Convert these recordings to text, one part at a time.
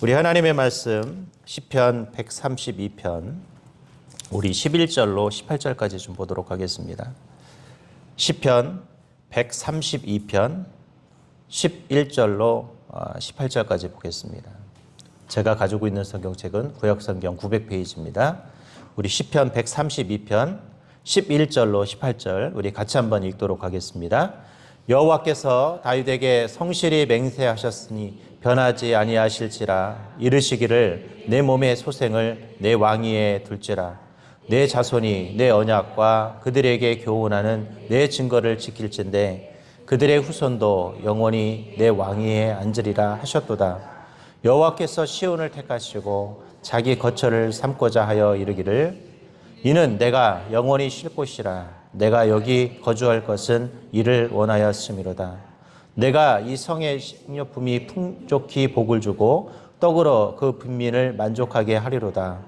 우리 하나님의 말씀 시편 132편 우리 11절로 18절까지 좀 보도록 하겠습니다. 시편 132편 11절로 18절까지 보겠습니다. 제가 가지고 있는 성경책은 구역성경 900페이지입니다. 우리 시편 132편 11절로 18절 우리 같이 한번 읽도록 하겠습니다. 여호와께서 다윗에게 성실히 맹세하셨으니 변하지 아니하실지라. 이르시기를 내 몸의 소생을 내 왕위에 둘지라. 내 자손이 내 언약과 그들에게 교훈하는 내 증거를 지킬진대 그들의 후손도 영원히 내 왕위에 앉으리라 하셨도다. 여호와께서 시온을 택하시고 자기 거처를 삼고자 하여 이르기를 이는 내가 영원히 쉴 곳이라. 내가 여기 거주할 것은 이를 원하였음이로다. 내가 이 성의 식료품이 풍족히 복을 주고 떡으로 그 빈민을 만족하게 하리로다.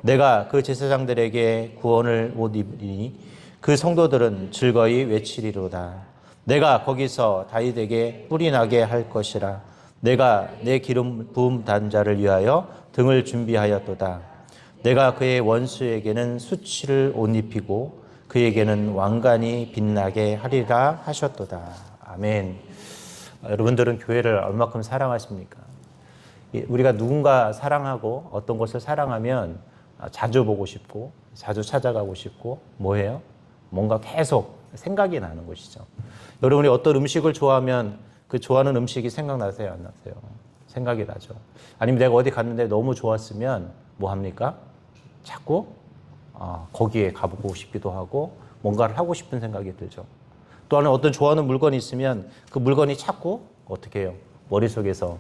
내가 그 제사장들에게 구원을 옷 입으리니 그 성도들은 즐거이 외치리로다. 내가 거기서 다윗에게 뿔이 나게 할 것이라. 내가 내 기름 부음 단자를 위하여 등을 준비하였도다. 내가 그의 원수에게는 수치를 옷 입히고 그에게는 왕관이 빛나게 하리라 하셨도다. 아멘. 여러분들은 교회를 얼마큼 사랑하십니까? 우리가 누군가 사랑하고 어떤 것을 사랑하면 자주 보고 싶고 자주 찾아가고 싶고 뭐예요? 뭔가 계속 생각이 나는 것이죠. 여러분이 어떤 음식을 좋아하면 그 좋아하는 음식이 생각나세요? 안 나세요? 생각이 나죠. 아니면 내가 어디 갔는데 너무 좋았으면 뭐 합니까? 자꾸 거기에 가보고 싶기도 하고 뭔가를 하고 싶은 생각이 들죠. 또한 어떤 좋아하는 물건이 있으면 그 물건이 자꾸 어떻게 해요? 머릿속에서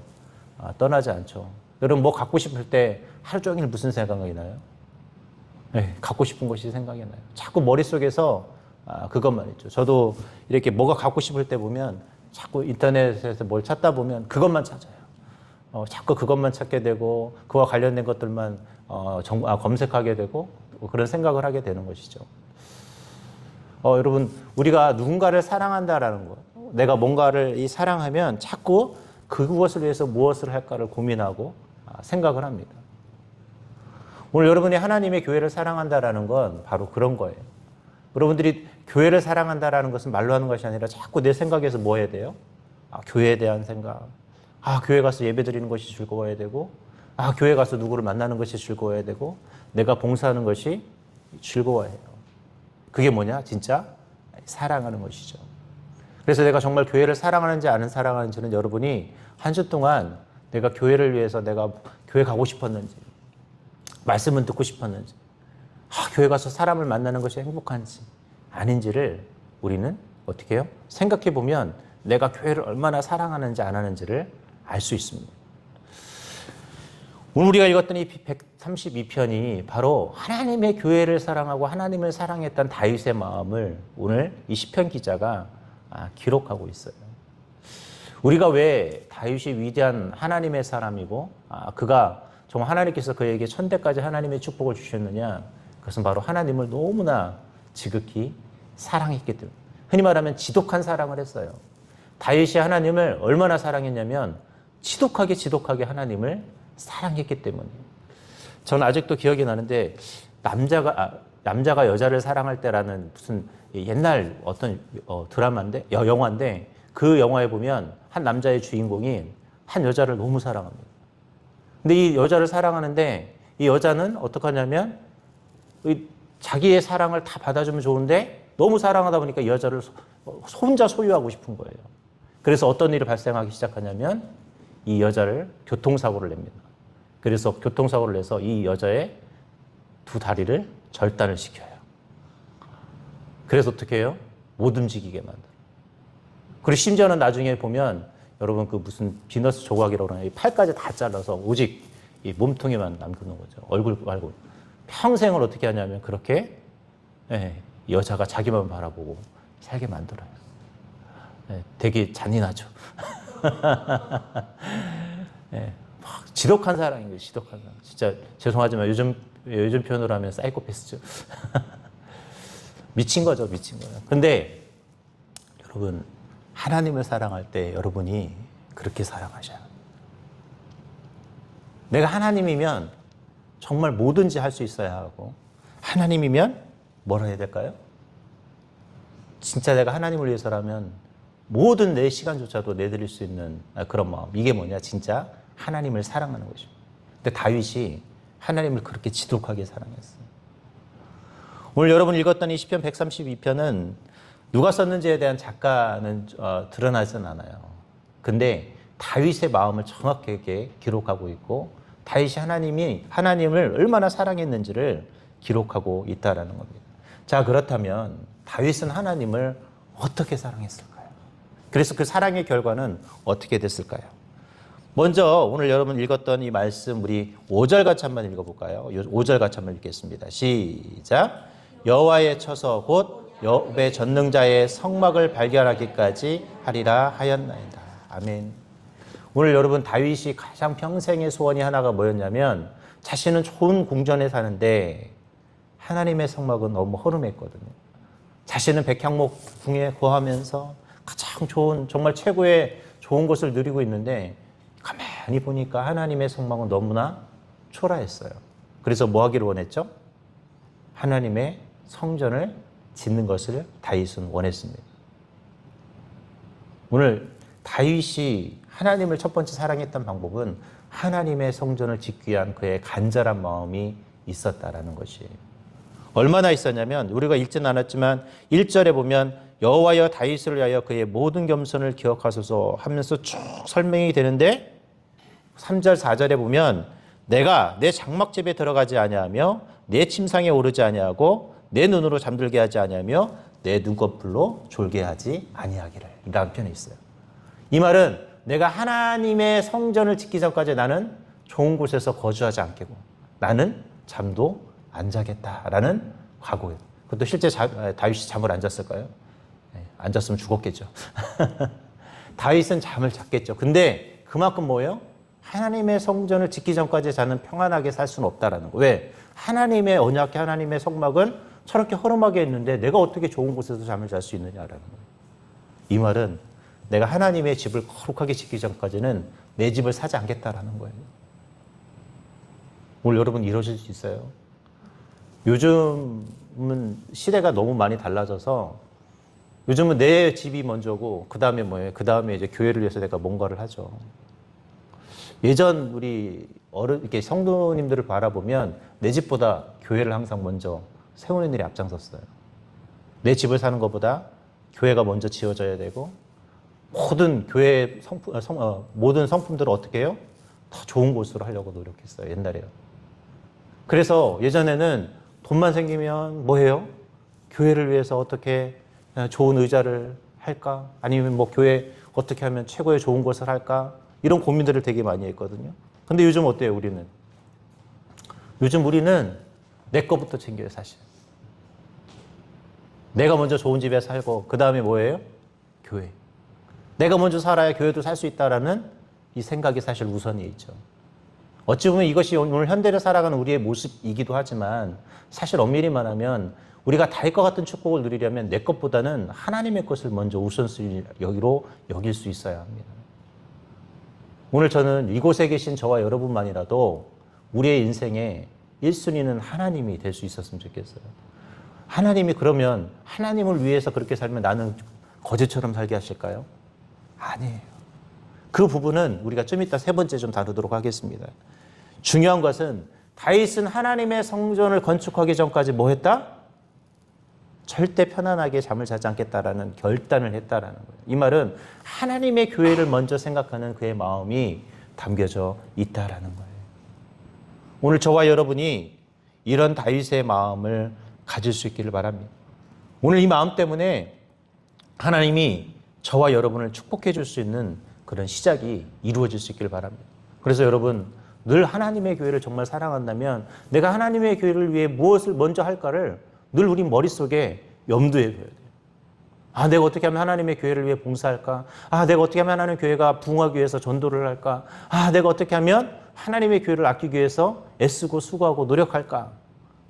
떠나지 않죠. 여러분 뭐 갖고 싶을 때 하루 종일 무슨 생각이 나요? 네, 갖고 싶은 것이 생각이 나요. 자꾸 머릿속에서 그것만 있죠. 저도 이렇게 뭐가 갖고 싶을 때 보면 자꾸 인터넷에서 뭘 찾다 보면 그것만 찾아요. 자꾸 그것만 찾게 되고 그와 관련된 것들만 검색하게 되고 그런 생각을 하게 되는 것이죠. 여러분 우리가 누군가를 사랑한다라는 것, 내가 뭔가를 사랑하면 자꾸 그것을 위해서 무엇을 할까를 고민하고 생각을 합니다. 오늘 여러분이 하나님의 교회를 사랑한다라는 건 바로 그런 거예요. 여러분들이 교회를 사랑한다라는 것은 말로 하는 것이 아니라 자꾸 내 생각에서 뭐 해야 돼요? 교회에 대한 생각. 교회 가서 예배 드리는 것이 즐거워야 되고, 교회 가서 누구를 만나는 것이 즐거워야 되고, 내가 봉사하는 것이 즐거워야 해요. 그게 뭐냐? 진짜 사랑하는 것이죠. 그래서 내가 정말 교회를 사랑하는지 안 사랑하는지는 여러분이 한 주 동안 내가 교회를 위해서 내가 교회 가고 싶었는지, 말씀은 듣고 싶었는지, 교회 가서 사람을 만나는 것이 행복한지 아닌지를 우리는 어떻게 해요? 생각해 보면 내가 교회를 얼마나 사랑하는지 안 하는지를 알 수 있습니다. 오늘 우리가 읽었던 이 132편이 바로 하나님의 교회를 사랑하고 하나님을 사랑했던 다윗의 마음을 오늘 이 시편 기자가 기록하고 있어요. 우리가 왜 다윗이 위대한 하나님의 사람이고 그가 정말 하나님께서 그에게 천대까지 하나님의 축복을 주셨느냐? 그것은 바로 하나님을 너무나 지극히 사랑했기 때문에, 흔히 말하면 지독한 사랑을 했어요. 다윗이 하나님을 얼마나 사랑했냐면 지독하게 하나님을 사랑했기 때문에. 저는 아직도 기억이 나는데 남자가 여자를 사랑할 때라는 무슨 옛날 어떤 드라마인데 영화인데 그 영화에 보면 한 남자의 주인공이 한 여자를 너무 사랑합니다. 근데 이 여자를 사랑하는데 이 여자는 어떻게 하냐면 자기의 사랑을 다 받아주면 좋은데 너무 사랑하다 보니까 이 여자를 혼자 소유하고 싶은 거예요. 그래서 어떤 일이 발생하기 시작하냐면 이 여자를 교통사고를 냅니다. 그래서 교통사고를 내서 이 여자의 두 다리를 절단을 시켜요. 그래서 어떻게 해요? 못 움직이게 만들어요. 그리고 심지어는 나중에 보면 여러분 그 무슨 비너스 조각이라고 그러나요? 팔까지 다 잘라서 오직 이 몸통에만 남겨놓은 거죠. 얼굴 말고. 평생을 어떻게 하냐면 그렇게 여자가 자기만 바라보고 살게 만들어요. 되게 잔인하죠. 지독한 사랑인 거예요. 지독한 사랑. 진짜 죄송하지만 요즘 표현으로 하면 사이코패스죠. 미친 거죠. 근데 여러분 하나님을 사랑할 때 여러분이 그렇게 사랑하셔요. 내가 하나님이면 정말 뭐든지 할 수 있어야 하고, 하나님이면 뭘 해야 될까요? 진짜 내가 하나님을 위해서라면 모든 내 시간조차도 내드릴 수 있는 그런 마음. 이게 뭐냐? 진짜 하나님을 사랑하는 것입니다. 근데 다윗이 하나님을 그렇게 지독하게 사랑했어요. 오늘 여러분 읽었던 이 시편 132편은 누가 썼는지에 대한 작가는 드러나진 않아요. 근데 다윗의 마음을 정확하게 기록하고 있고, 다윗이 하나님을 얼마나 사랑했는지를 기록하고 있다라는 겁니다. 자, 그렇다면 다윗은 하나님을 어떻게 사랑했을까요? 그래서 그 사랑의 결과는 어떻게 됐을까요? 먼저 오늘 여러분 읽었던 이 말씀 우리 5절 같이 한번 읽어볼까요? 5절 같이 한번 읽겠습니다. 시작. 여호와의 처소 곧 여호와의 전능자의 성막을 발견하기까지 하리라 하였나이다. 아멘. 오늘 여러분 다윗이 가장 평생의 소원이 하나가 뭐였냐면, 자신은 좋은 궁전에 사는데 하나님의 성막은 너무 허름했거든요. 자신은 백향목 궁에 거하면서 가장 좋은, 정말 최고의 좋은 곳을 누리고 있는데 가만히 보니까 하나님의 성막은 너무나 초라했어요. 그래서 뭐 하기를 원했죠? 하나님의 성전을 짓는 것을 다윗은 원했습니다. 오늘 다윗이 하나님을 첫 번째 사랑했던 방법은 하나님의 성전을 짓기 위한 그의 간절한 마음이 있었다라는 것이에요. 얼마나 있었냐면 우리가 읽지는 않았지만 1절에 보면 여호와여 다윗을 위하여 그의 모든 겸손을 기억하소서 하면서 쭉 설명이 되는데, 3절 4절에 보면 내가 내 장막집에 들어가지 아니하며 내 침상에 오르지 아니하고 내 눈으로 잠들게 하지 아니하며 내 눈꺼풀로 졸게 하지 아니하기를, 이라는 표현이 있어요. 이 말은 내가 하나님의 성전을 짓기 전까지 나는 좋은 곳에서 거주하지 않겠고 나는 잠도 안 자겠다라는 각오예요. 그것도 실제 다윗이 잠을 안 잤을까요? 안 잤으면 죽었겠죠. 다윗은 잠을 잤겠죠. 근데 그만큼 뭐예요? 하나님의 성전을 짓기 전까지 자는 평안하게 살 수는 없다라는 거예요. 왜? 하나님의 언약의 하나님의 성막은 저렇게 허름하게 했는데 내가 어떻게 좋은 곳에서 잠을 잘 수 있느냐라는 거예요. 이 말은 내가 하나님의 집을 거룩하게 짓기 전까지는 내 집을 사지 않겠다라는 거예요. 오늘 여러분 이러실 수 있어요. 요즘은 시대가 너무 많이 달라져서 요즘은 내 집이 먼저고 그 다음에 뭐예요? 그 다음에 이제 교회를 위해서 내가 뭔가를 하죠. 예전 우리 이렇게 성도님들을 바라보면 내 집보다 교회를 항상 먼저 세우는 일이 앞장섰어요. 내 집을 사는 것보다 교회가 먼저 지어져야 되고, 모든 교회 모든 성품들을 어떻게 해요? 다 좋은 곳으로 하려고 노력했어요. 옛날에요. 그래서 예전에는 돈만 생기면 뭐 해요? 교회를 위해서 어떻게 좋은 의자를 할까? 아니면 뭐 교회 어떻게 하면 최고의 좋은 곳을 할까? 이런 고민들을 되게 많이 했거든요. 근데 요즘 어때요, 우리는? 요즘 우리는 내 거부터 챙겨요, 사실. 내가 먼저 좋은 집에 살고, 그 다음에 뭐예요? 교회. 내가 먼저 살아야 교회도 살 수 있다라는 이 생각이 사실 우선이 있죠. 어찌 보면 이것이 오늘 현대를 살아가는 우리의 모습이기도 하지만, 사실 엄밀히 말하면 우리가 다윗과 같은 축복을 누리려면 내 것보다는 하나님의 것을 먼저 우선순위로 여길 수 있어야 합니다. 오늘 저는 이곳에 계신 저와 여러분만이라도 우리의 인생의 1순위는 하나님이 될 수 있었으면 좋겠어요. 하나님이 그러면 하나님을 위해서 그렇게 살면 나는 거지처럼 살게 하실까요? 아니에요. 그 부분은 우리가 좀 이따 세 번째 좀 다루도록 하겠습니다. 중요한 것은 다윗은 하나님의 성전을 건축하기 전까지 뭐 했다? 절대 편안하게 잠을 자지 않겠다라는 결단을 했다라는 거예요. 이 말은 하나님의 교회를 먼저 생각하는 그의 마음이 담겨져 있다라는 거예요. 오늘 저와 여러분이 이런 다윗의 마음을 가질 수 있기를 바랍니다. 오늘 이 마음 때문에 하나님이 저와 여러분을 축복해 줄 수 있는 그런 시작이 이루어질 수 있기를 바랍니다. 그래서 여러분 늘 하나님의 교회를 정말 사랑한다면 내가 하나님의 교회를 위해 무엇을 먼저 할까를 늘 우리 머릿속에 염두에 둬야 돼요. 아, 내가 어떻게 하면 하나님의 교회를 위해 봉사할까? 아, 내가 어떻게 하면 하나님의 교회가 부흥하기 위해서 전도를 할까? 아, 내가 어떻게 하면 하나님의 교회를 아끼기 위해서 애쓰고 수고하고 노력할까?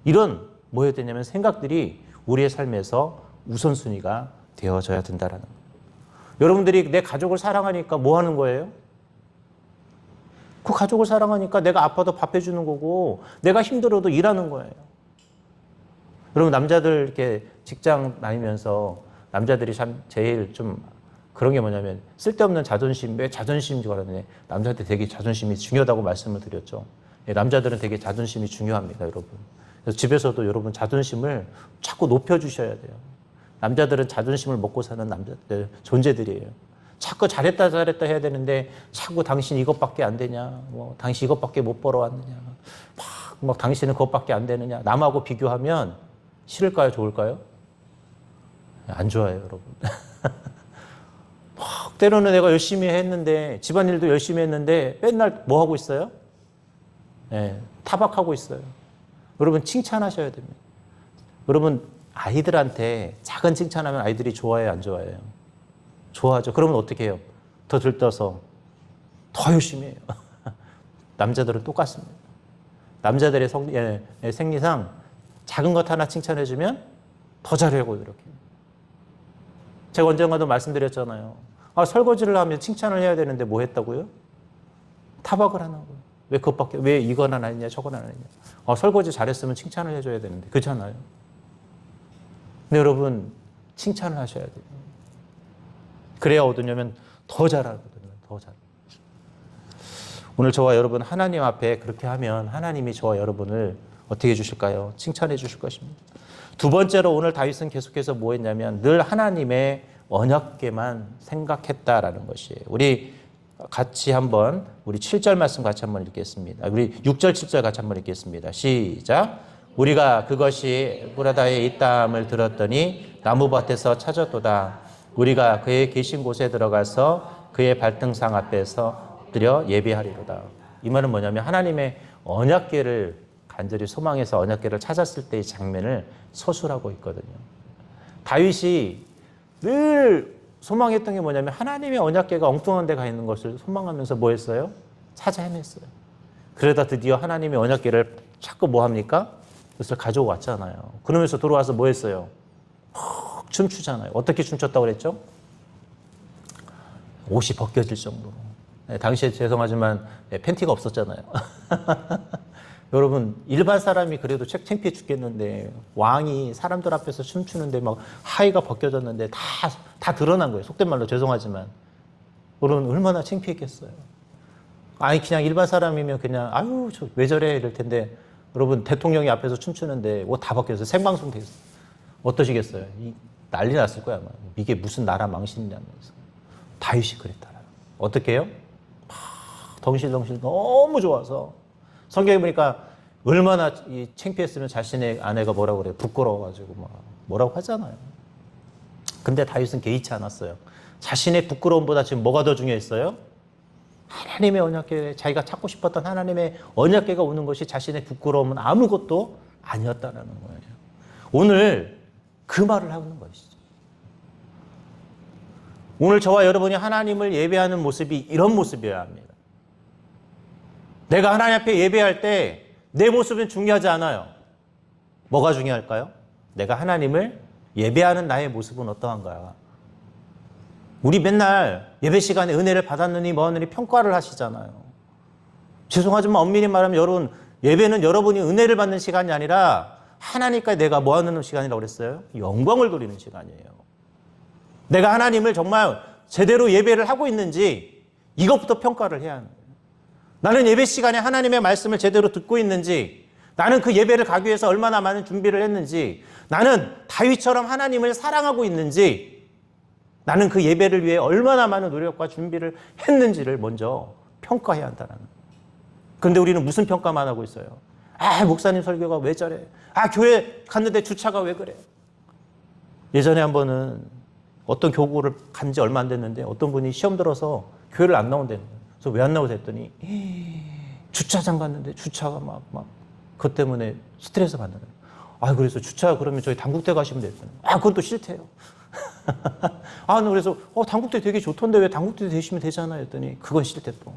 이런 뭐 해야 되냐면 생각들이 우리의 삶에서 우선순위가 되어져야 된다는 거예요. 여러분들이 내 가족을 사랑하니까 뭐 하는 거예요? 그 가족을 사랑하니까 내가 아파도 밥 해주는 거고 내가 힘들어도 일하는 거예요. 여러분 남자들 이렇게 직장 다니면서 남자들이 참 제일 좀 그런 게 뭐냐면 쓸데없는 자존심, 왜 자존심인 줄 알았네. 남자한테 되게 자존심이 중요하다고 말씀을 드렸죠. 남자들은 되게 자존심이 중요합니다, 여러분. 그래서 집에서도 여러분 자존심을 자꾸 높여주셔야 돼요. 남자들은 자존심을 먹고 사는 존재들이에요. 자꾸 잘했다 해야 되는데 자꾸 당신 이것밖에 안 되냐, 뭐 당신 이것밖에 못 벌어왔느냐, 막 당신은 그것밖에 안 되느냐. 남하고 비교하면 싫을까요, 좋을까요? 안 좋아요, 여러분. 때로는 내가 열심히 했는데 집안일도 열심히 했는데 맨날 뭐 하고 있어요? 타박하고 있어요. 여러분 칭찬하셔야 됩니다. 여러분 아이들한테 작은 칭찬하면 아이들이 좋아해요, 안 좋아해요? 좋아하죠. 그러면 어떻게 해요? 더 들떠서 더 열심히 해요. 남자들은 똑같습니다. 남자들의 생리상 작은 것 하나 칭찬해주면 더 잘하고 이렇게. 제가 언젠가도 말씀드렸잖아요. 설거지를 하면 칭찬을 해야 되는데 뭐 했다고요? 타박을 하는 거예요. 왜 이건 안 했냐, 저건 안 했냐. 설거지 잘했으면 칭찬을 해줘야 되는데, 그렇잖아요. 근데 여러분, 칭찬을 하셔야 돼요. 그래야 어떠냐면 더 잘하거든요. 더 잘. 오늘 저와 여러분 하나님 앞에 그렇게 하면 하나님이 저와 여러분을 어떻게 해주실까요? 칭찬해 주실 것입니다. 두 번째로 오늘 다윗은 계속해서 뭐 했냐면 늘 하나님의 언약궤만 생각했다라는 것이에요. 우리 같이 한번 우리 7절 말씀 같이 한번 읽겠습니다. 우리 6절 7절 같이 한번 읽겠습니다. 시작. 우리가 그것이 브라다에 있다함을 들었더니 나무밭에서 찾았도다. 우리가 그의 계신 곳에 들어가서 그의 발등상 앞에서 엎드려 예배하리로다. 이 말은 뭐냐면 하나님의 언약궤를 간절히 소망해서 언약궤를 찾았을 때의 장면을 서술하고 있거든요. 다윗이 늘 소망했던 게 뭐냐면 하나님의 언약궤가 엉뚱한 데 가 있는 것을 소망하면서 뭐 했어요? 찾아 헤맸어요. 그러다 드디어 하나님의 언약궤를 자꾸 뭐 합니까? 그것을 가져왔잖아요. 그러면서 들어와서 뭐 했어요? 춤추잖아요. 어떻게 춤췄다고 그랬죠? 옷이 벗겨질 정도로. 당시에 죄송하지만 팬티가 없었잖아요. 여러분 일반 사람이 그래도 창피해 죽겠는데 왕이 사람들 앞에서 춤추는데 막 하의가 벗겨졌는데 다 드러난 거예요. 속된 말로 죄송하지만. 여러분 얼마나 창피했겠어요. 아니 그냥 일반 사람이면 그냥 아유 저 왜 저래 이럴 텐데 여러분 대통령이 앞에서 춤추는데 옷 다 벗겨서 생방송 돼 있어요. 어떠시겠어요? 난리 났을 거야 아마. 이게 무슨 나라 망신이냐면서. 다윗이 그랬다라. 어떻게 해요? 덩실덩실 너무 좋아서 성경에 보니까 얼마나 창피했으면 자신의 아내가 뭐라고 그래요? 부끄러워가지고 뭐라고 하잖아요. 근데 다윗은 개의치 않았어요. 자신의 부끄러움보다 지금 뭐가 더 중요했어요? 하나님의 언약궤, 자기가 찾고 싶었던 하나님의 언약궤가 오는 것이 자신의 부끄러움은 아무것도 아니었다는 거예요. 오늘 그 말을 하는 것이죠. 오늘 저와 여러분이 하나님을 예배하는 모습이 이런 모습이어야 합니다. 내가 하나님 앞에 예배할 때 내 모습은 중요하지 않아요. 뭐가 중요할까요? 내가 하나님을 예배하는 나의 모습은 어떠한가? 우리 맨날 예배 시간에 은혜를 받았느니 뭐하느니 평가를 하시잖아요. 죄송하지만 엄밀히 말하면 여러분 예배는 여러분이 은혜를 받는 시간이 아니라 하나님과 내가 뭐하는 시간이라고 그랬어요? 영광을 돌리는 시간이에요. 내가 하나님을 정말 제대로 예배를 하고 있는지 이것부터 평가를 해야 하는 거예요. 나는 예배 시간에 하나님의 말씀을 제대로 듣고 있는지, 나는 그 예배를 가기 위해서 얼마나 많은 준비를 했는지, 나는 다윗처럼 하나님을 사랑하고 있는지, 나는 그 예배를 위해 얼마나 많은 노력과 준비를 했는지를 먼저 평가해야 한다는 거예요. 그런데 우리는 무슨 평가만 하고 있어요? 목사님 설교가 왜 저래? 교회 갔는데 주차가 왜 그래? 예전에 한 번은 어떤 교구를 간 지 얼마 안 됐는데 어떤 분이 시험 들어서 교회를 안 나온다는 거예요. 그래서 왜 안 나오고 했더니 주차장 갔는데 주차가 그것 때문에 스트레스 받는 거예요. 그래서 주차 그러면 저희 당국대 가시면 됐더니 그건 또 싫대요. 그래서 당국대 되게 좋던데 왜 당국대 되시면 되잖아요 했더니 그건 싫대 또.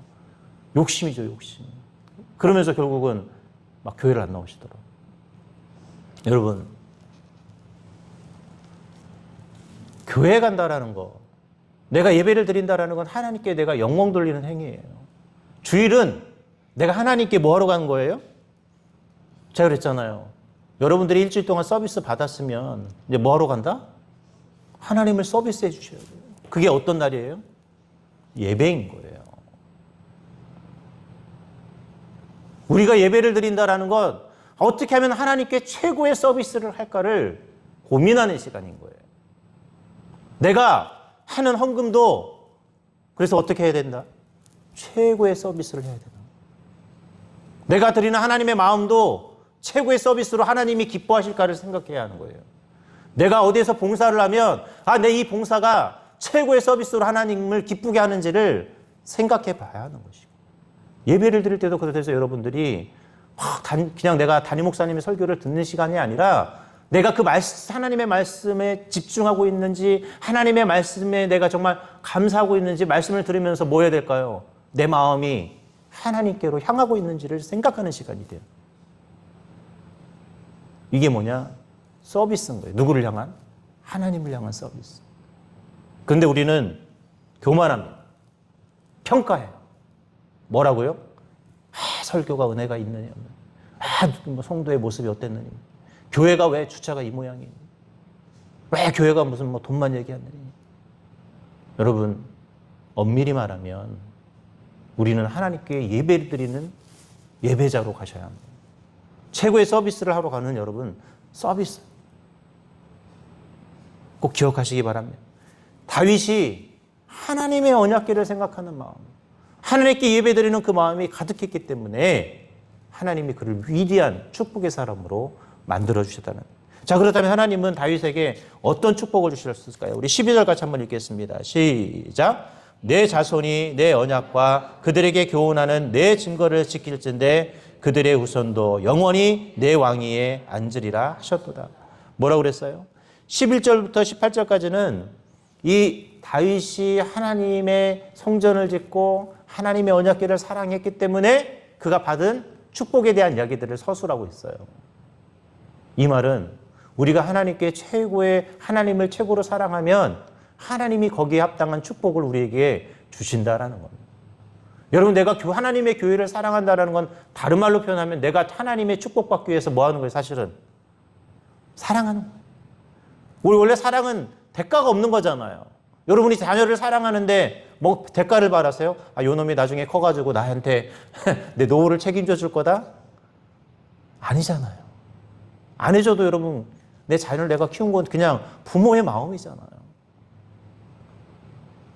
욕심이죠 욕심. 그러면서 결국은 교회를 안 나오시더라고요. 여러분 교회 간다라는 거, 내가 예배를 드린다라는 건 하나님께 내가 영광 돌리는 행위예요. 주일은 내가 하나님께 뭐 하러 가는 거예요? 제가 그랬잖아요. 여러분들이 일주일 동안 서비스 받았으면 이제 뭐 하러 간다? 하나님을 서비스해 주셔야 돼요. 그게 어떤 날이에요? 예배인 거예요. 우리가 예배를 드린다라는 건 어떻게 하면 하나님께 최고의 서비스를 할까를 고민하는 시간인 거예요. 내가 하는 헌금도 그래서 어떻게 해야 된다? 최고의 서비스를 해야 된다. 내가 드리는 하나님의 마음도 최고의 서비스로 하나님이 기뻐하실까를 생각해야 하는 거예요. 내가 어디에서 봉사를 하면 내 이 봉사가 최고의 서비스로 하나님을 기쁘게 하는지를 생각해 봐야 하는 것이고, 예배를 드릴 때도 그래서 여러분들이 그냥 내가 담임 목사님의 설교를 듣는 시간이 아니라 내가 그 하나님의 말씀에 집중하고 있는지, 하나님의 말씀에 내가 정말 감사하고 있는지, 말씀을 들으면서 뭐 해야 될까요? 내 마음이 하나님께로 향하고 있는지를 생각하는 시간이 돼요. 이게 뭐냐? 서비스인 거예요. 누구를 향한? 하나님을 향한 서비스. 그런데 우리는 교만합니다. 평가해요. 뭐라고요? 설교가 은혜가 있느냐, 뭐 성도의 모습이 어땠느냐, 교회가 왜 주차가 이 모양이니, 왜 교회가 무슨 뭐 돈만 얘기하느니. 여러분, 엄밀히 말하면 우리는 하나님께 예배를 드리는 예배자로 가셔야 합니다. 최고의 서비스를 하러 가는 여러분, 서비스 꼭 기억하시기 바랍니다. 다윗이 하나님의 언약궤를 생각하는 마음, 하나님께 예배드리는 그 마음이 가득했기 때문에 하나님이 그를 위대한 축복의 사람으로 만들어주셨다는. 자, 그렇다면 하나님은 다윗에게 어떤 축복을 주셨을까요? 우리 12절 같이 한번 읽겠습니다. 시작. 내 자손이 내 언약과 그들에게 교훈하는 내 증거를 지킬진대 그들의 후손도 영원히 내 왕위에 앉으리라 하셨도다. 뭐라고 그랬어요? 11절부터 18절까지는 이 다윗이 하나님의 성전을 짓고 하나님의 언약궤를 사랑했기 때문에 그가 받은 축복에 대한 이야기들을 서술하고 있어요. 이 말은 우리가 하나님께 하나님을 최고로 사랑하면 하나님이 거기에 합당한 축복을 우리에게 주신다라는 겁니다. 여러분, 내가 하나님의 교회를 사랑한다는 건 다른 말로 표현하면 내가 하나님의 축복받기 위해서 뭐 하는 거예요? 사실은 사랑하는 거예요. 우리 원래 사랑은 대가가 없는 거잖아요. 여러분이 자녀를 사랑하는데 뭐 대가를 바라세요? 요 놈이 나중에 커가지고 나한테 내 노후를 책임져 줄 거다? 아니잖아요. 안 해줘도 여러분, 내 자녀를 내가 키운 건 그냥 부모의 마음이잖아요.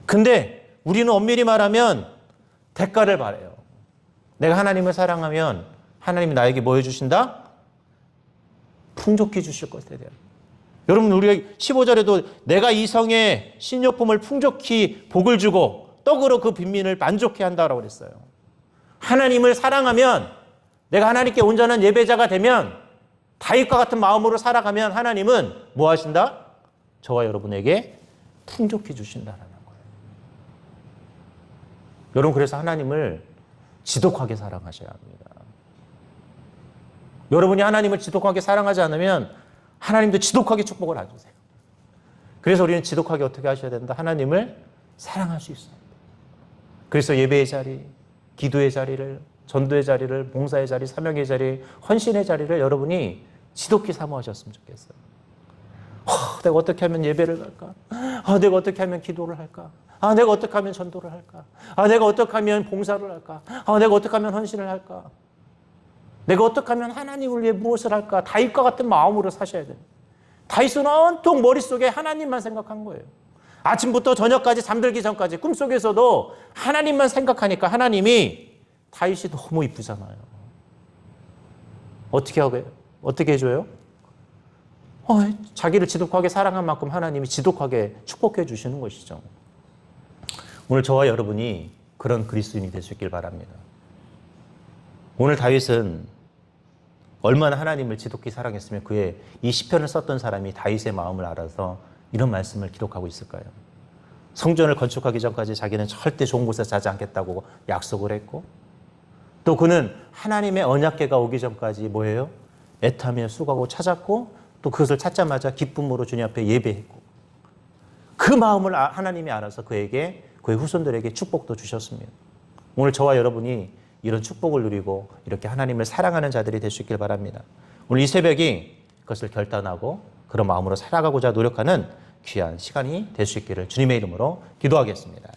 근데 우리는 엄밀히 말하면 대가를 바라요. 내가 하나님을 사랑하면 하나님이 나에게 뭐 해주신다? 풍족히 주실 것에 대한. 여러분, 우리가 15절에도 내가 이 성에 신료품을 풍족히 복을 주고 떡으로 그 빈민을 만족해 한다라고 그랬어요. 하나님을 사랑하면, 내가 하나님께 온전한 예배자가 되면, 다윗과 같은 마음으로 살아가면 하나님은 뭐 하신다? 저와 여러분에게 풍족히 주신다라는 거예요. 여러분, 그래서 하나님을 지독하게 사랑하셔야 합니다. 여러분이 하나님을 지독하게 사랑하지 않으면 하나님도 지독하게 축복을 안 주세요. 그래서 우리는 지독하게 어떻게 하셔야 된다? 하나님을 사랑할 수 있어요. 그래서 예배의 자리, 기도의 자리를, 전도의 자리를, 봉사의 자리, 사명의 자리, 헌신의 자리를 여러분이 지독히 사모하셨으면 좋겠어요. 내가 어떻게 하면 예배를 갈까? 내가 어떻게 하면 기도를 할까? 내가 어떻게 하면 전도를 할까? 내가 어떻게 하면 봉사를 할까? 내가 어떻게 하면 헌신을 할까? 내가 어떻게 하면 하나님을 위해 무엇을 할까? 다윗과 같은 마음으로 사셔야 돼요. 다윗은 온통 머릿속에 하나님만 생각한 거예요. 아침부터 저녁까지 잠들기 전까지 꿈속에서도 하나님만 생각하니까 하나님이, 다윗이 너무 이쁘잖아요. 어떻게 해줘요? 자기를 지독하게 사랑한 만큼 하나님이 지독하게 축복해 주시는 것이죠. 오늘 저와 여러분이 그런 그리스도인이 될 수 있길 바랍니다. 오늘 다윗은 얼마나 하나님을 지독히 사랑했으면 그의 이 시편을 썼던 사람이 다윗의 마음을 알아서 이런 말씀을 기록하고 있을까요? 성전을 건축하기 전까지 자기는 절대 좋은 곳에서 자지 않겠다고 약속을 했고, 또 그는 하나님의 언약궤가 오기 전까지 뭐예요? 애타며 수고하고 찾았고, 또 그것을 찾자마자 기쁨으로 주님 앞에 예배했고, 그 마음을 하나님이 알아서 그에게, 그의 후손들에게 축복도 주셨습니다. 오늘 저와 여러분이 이런 축복을 누리고 이렇게 하나님을 사랑하는 자들이 될 수 있길 바랍니다. 오늘 이 새벽이 그것을 결단하고 그런 마음으로 살아가고자 노력하는 귀한 시간이 될 수 있기를 주님의 이름으로 기도하겠습니다.